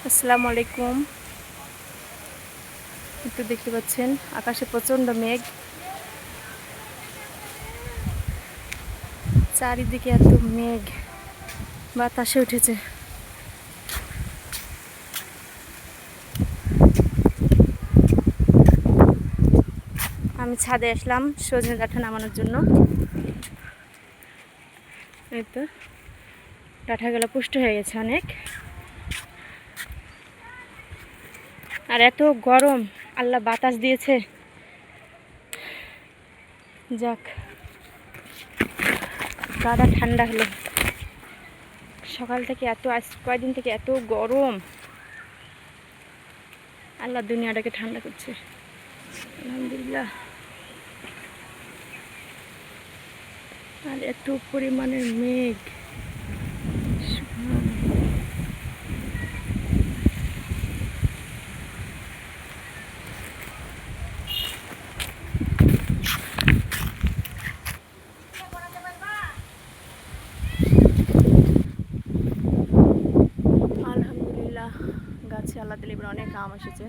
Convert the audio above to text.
আসসালামু আলাইকুম। একটু দেখতে পাচ্ছেন আকাশে প্রচণ্ড মেঘ, চারিদিকে এত মেঘ, বাতাসে উঠেছে। আমি ছাদে আসলাম সজনে ডাঁটা নামানোর জন্য। এই তো ডাঁটাগুলো পুষ্ট হয়ে গেছে অনেক, আর এত গরম, আল্লাহ বাতাস দিয়েছে, যাক গাটা ঠান্ডা হলো। সকাল থেকে আজ কয়দিন থেকে এত গরম, আল্লাহ দুনিয়াটাকে ঠান্ডা করছে, আলহামদুলিল্লাহ। আর এত পরিমাণের মেঘ, আলহামদুলিল্লাহ। গাছে আল্লাহ দিলে এবার অনেক আম এসেছে।